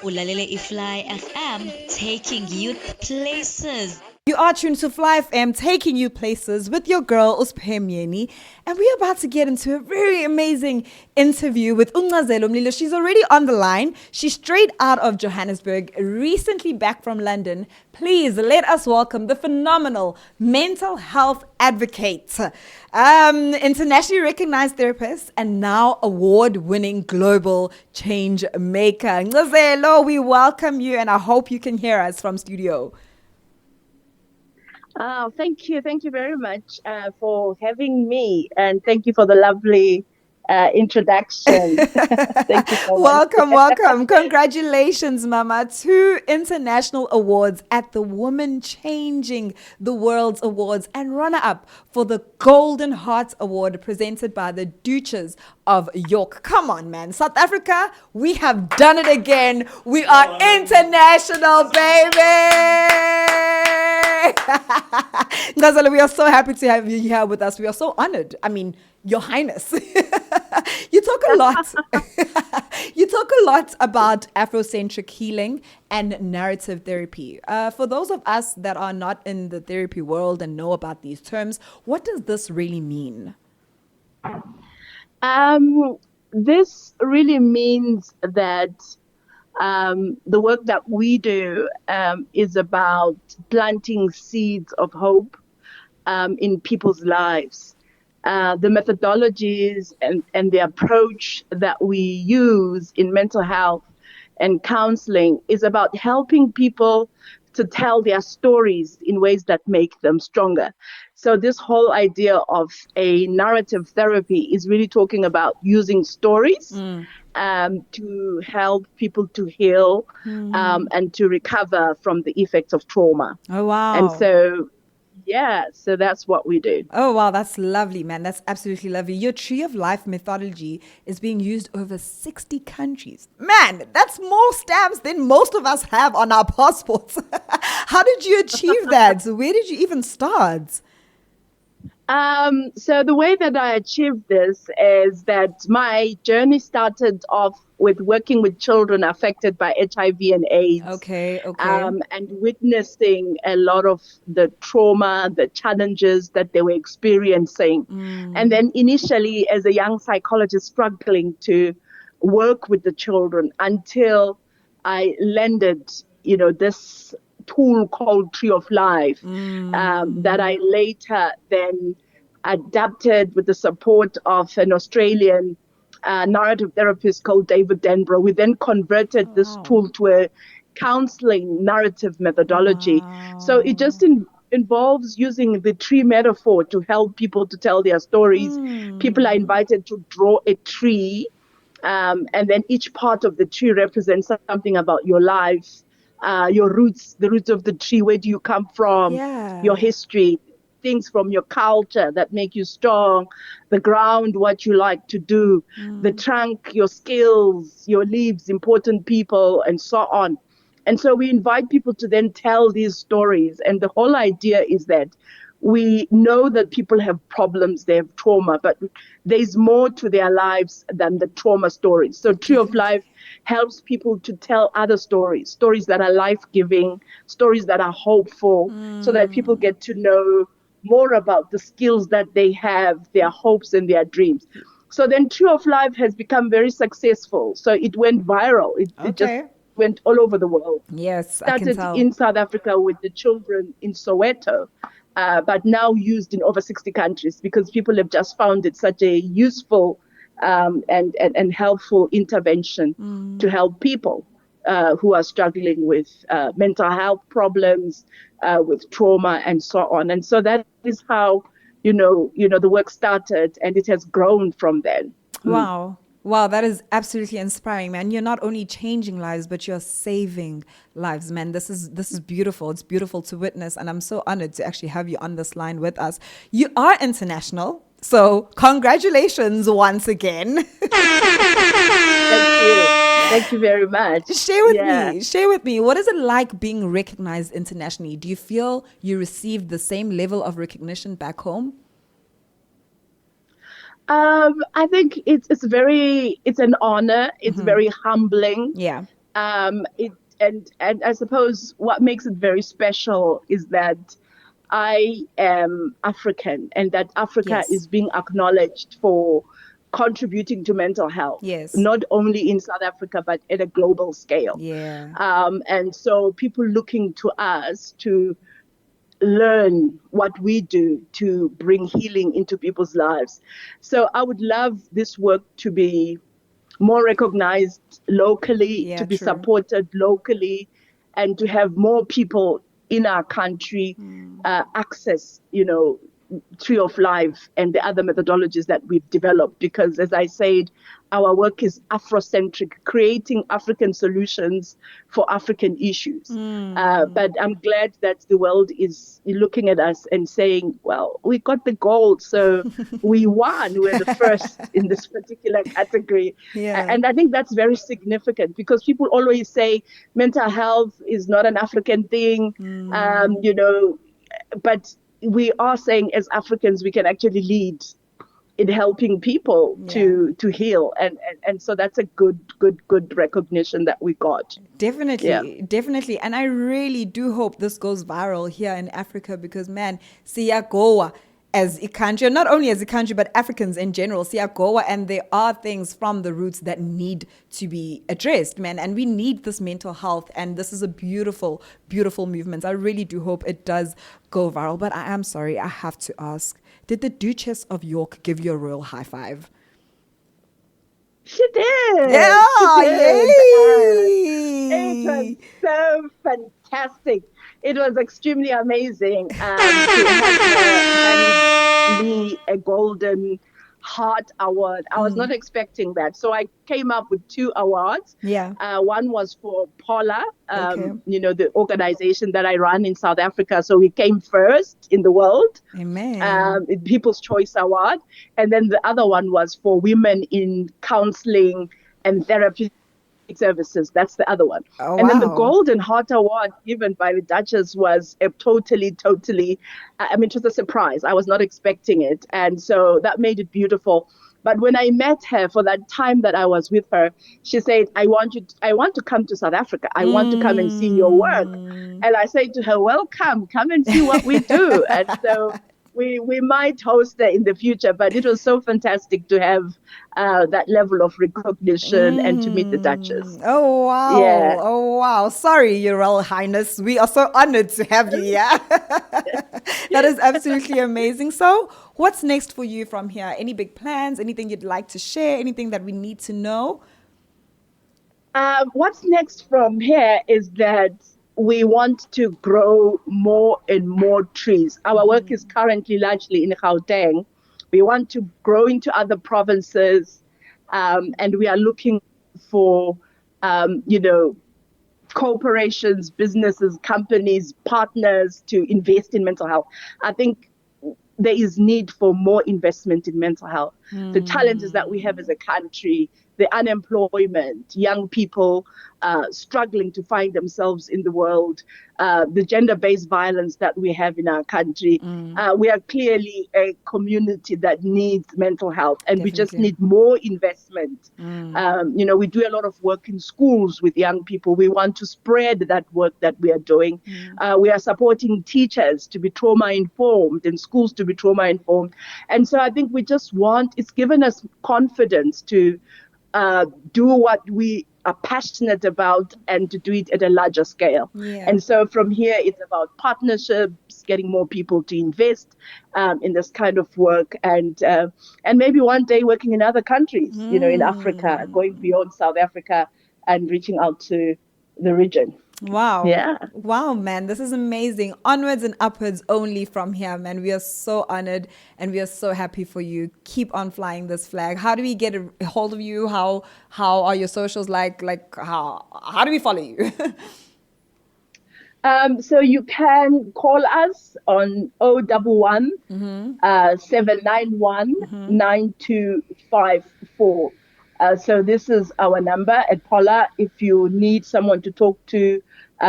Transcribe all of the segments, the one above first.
Ulalele Ifly FM, taking you places. You are tuned to Fly FM, taking you places with your girl, Sphe Myeni. And we're about to get into a very amazing interview with Ncazelo Mlilo. She's already on the line. She's straight out of Johannesburg, recently back from London. Please let us welcome the phenomenal mental health advocate, internationally recognized therapist, and now award-winning global change maker. Ncazelo, we welcome you, and I hope you can hear us from studio. Oh, thank you. Thank you very much for having me. And thank you for the lovely introduction. Thank you so much. Welcome, welcome. Congratulations, Mama. 2 international awards at the Woman Changing the World's Awards and runner-up for the Golden Heart Award presented by the Duchess of York. Come on, man. South Africa, we have done it again. We are international, baby. Ncazelo, we are so happy to have you here with us. We are so honored. I mean, Your Highness. You talk a lot. You talk a lot about Afrocentric healing and narrative therapy. For those of us that are not in the therapy world and know about these terms, what does this really mean? This really means that the work that we do is about planting seeds of hope in people's lives. The methodologies and the approach that we use in mental health and counseling is about helping people to tell their stories in ways that make them stronger. So this whole idea of a narrative therapy is really talking about using stories to help people to heal and to recover from the effects of trauma. Oh, wow. And so so that's what we do. Oh, wow. That's lovely, man. That's absolutely lovely. Your Tree of Life methodology is being used over 60 countries. Man, that's more stamps than most of us have on our passports. How did you achieve that? Where did you even start? So the way that I achieved this is that my journey started off with working with children affected by HIV and AIDS. Okay. And witnessing a lot of the trauma, the challenges that they were experiencing. And then initially as a young psychologist struggling to work with the children until I landed, this tool called Tree of Life that I later then adapted with the support of an Australian narrative therapist called David Denbrough. We then converted this tool to a counseling narrative methodology. So it just involves using the tree metaphor to help people to tell their stories. People are invited to draw a tree, and then each part of the tree represents something about your life. Your roots, the roots of the tree, where do you come from, your history, things from your culture that make you strong, the ground, what you like to do, the trunk, your skills, your leaves, important people, and so on. And so we invite people to then tell these stories. And the whole idea is that we know that people have problems, they have trauma, but there's more to their lives than the trauma stories. So Tree of Life helps people to tell other stories, stories that are life-giving, stories that are hopeful, so that people get to know more about the skills that they have, their hopes and their dreams. So then Tree of Life has become very successful. So it went viral. It just went all over the world. Yes, I can Started tell. in South Africa with the children in Soweto, but now used in over 60 countries because people have just found it such a useful and helpful intervention to help people who are struggling with mental health problems, with trauma, and so on. And so that is how, the work started, and it has grown from then. Wow. Wow, that is absolutely inspiring, man. You're not only changing lives, but you're saving lives, man. This is beautiful. It's beautiful to witness, and I'm so honored to actually have you on this line with us. You are international, so congratulations once again. Thank you. Thank you very much. Share with me. What is it like being recognized internationally? Do you feel you received the same level of recognition back home? I think it's an honor. It's very humbling. Yeah. It and I suppose what makes it very special is that I am African, and that Africa Yes. is being acknowledged for contributing to mental health, Yes. not only in South Africa but at a global scale. Yeah. And so people looking to us to learn what we do to bring healing into people's lives. So I would love this work to be more recognized locally, Yeah, to be true. supported locally, and to have more people in our country access, Tree of Life and the other methodologies that we've developed. Because, as I said, our work is Afrocentric, creating African solutions for African issues. But I'm glad that the world is looking at us and saying, well, we got the gold, so we won. We're the first in this particular category. Yeah. And I think that's very significant because people always say mental health is not an African thing, but we are saying as Africans, we can actually lead in helping people Yeah. to heal. And so that's a good recognition that we got. Yeah. Definitely, definitely. And I really do hope this goes viral here in Africa because, man, siyagoa as a country, not only as a country, but Africans in general, siyagoa, and there are things from the roots that need to be addressed, man. And we need this mental health. And this is a beautiful, beautiful movement. I really do hope it does go viral. But I am sorry, I have to ask, did the Duchess of York give you a royal high five? She did. She Yeah, did. It was yay! so fantastic. It was extremely amazing to have her hand me a golden heart award. I was not expecting that. So I came up with two awards. Yeah. One was for Paula, Okay. the organization that I run in South Africa. So we came first in the world, Amen. People's Choice Award. And then the other one was for women in counseling and therapy services. That's the other one. Oh, And then the wow. Golden Heart Award given by the Duchess was a totally, I mean, it was a surprise. I was not expecting it. And so that made it beautiful. But when I met her for that time that I was with her, she said, I want to come to South Africa. I want to come and see your work. And I said to her, well, come and see what we do. And so we might host it in the future, but it was so fantastic to have that level of recognition and to meet the Duchess. Oh, wow. Yeah. Oh, wow. Sorry, Your Royal Highness. We are so honored to have you. Yeah. That is absolutely amazing. So, what's next for you from here? Any big plans? Anything you'd like to share? Anything that we need to know? What's next from here is that we want to grow more and more trees. Our work is currently largely in Gauteng. We want to grow into other provinces, and we are looking for, corporations, businesses, companies, partners to invest in mental health. I think there is need for more investment in mental health. The challenges that we have as a country, the unemployment, young people struggling to find themselves in the world, the gender-based violence that we have in our country. We are clearly a community that needs mental health, and we just Definitely. need more investment. We do a lot of work in schools with young people. We want to spread that work that we are doing. We are supporting teachers to be trauma-informed and schools to be trauma-informed. And so I think we just it's given us confidence to do what we are passionate about and to do it at a larger scale. Yeah. And so from here, it's about partnerships, getting more people to invest in this kind of work, and maybe one day working in other countries, in Africa, going beyond South Africa and reaching out to the region. Wow. Yeah. Wow, man. This is amazing. Onwards and upwards only from here, man. We are so honored and we are so happy for you. Keep on flying this flag. How do we get a hold of you? How are your socials like? Like how do we follow you? So you can call us on 011 791 9254. So this is our number at Paula. If you need someone to talk to,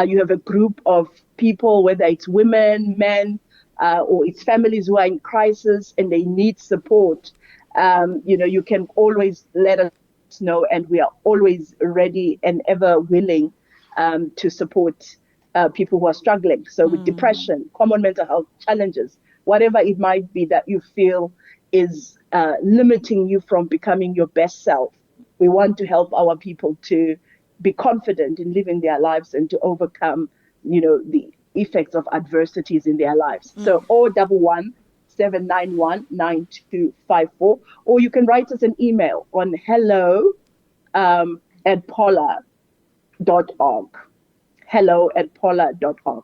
you have a group of people, whether it's women, men, or it's families who are in crisis and they need support. You can always let us know, and we are always ready and ever willing to support people who are struggling. So with depression, common mental health challenges, whatever it might be that you feel is limiting you from becoming your best self, we want to help our people to be confident in living their lives and to overcome, the effects of adversities in their lives. So 011-791-9254, or you can write us an email on hello@paula.org. hello@paula.org.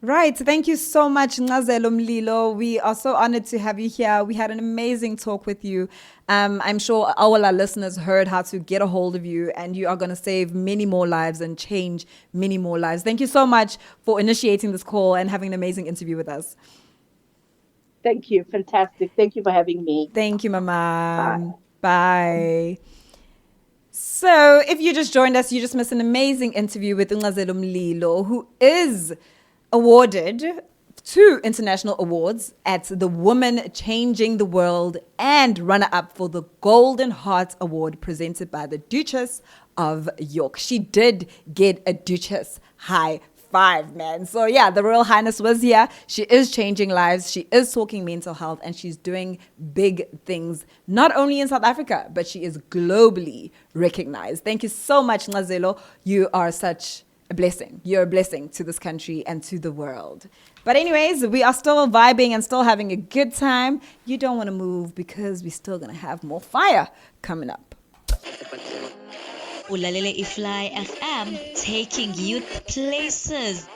Right. Thank you so much, Ncazelo Mlilo. We are so honored to have you here. We had an amazing talk with you. I'm sure all our listeners heard how to get a hold of you, and you are going to save many more lives and change many more lives. Thank you so much for initiating this call and having an amazing interview with us. Thank you. Fantastic. Thank you for having me. Thank you, Mama. Bye. Bye. So, if you just joined us, you just missed an amazing interview with Ncazelo Mlilo, who is awarded 2 international awards at the Woman Changing the World and runner-up for the Golden Heart Award presented by the Duchess of York. She did get a Duchess high five, man. So yeah, the Royal Highness was here. She is changing lives. She is talking mental health, and she's doing big things, not only in South Africa, but she is globally recognized. Thank you so much, Ncazelo. You are such a blessing. You're a blessing to this country and to the world. But anyways, we are still vibing and still having a good time. You don't want to move because we're still going to have more fire coming up. Ulalele Ifly FM, taking youth places.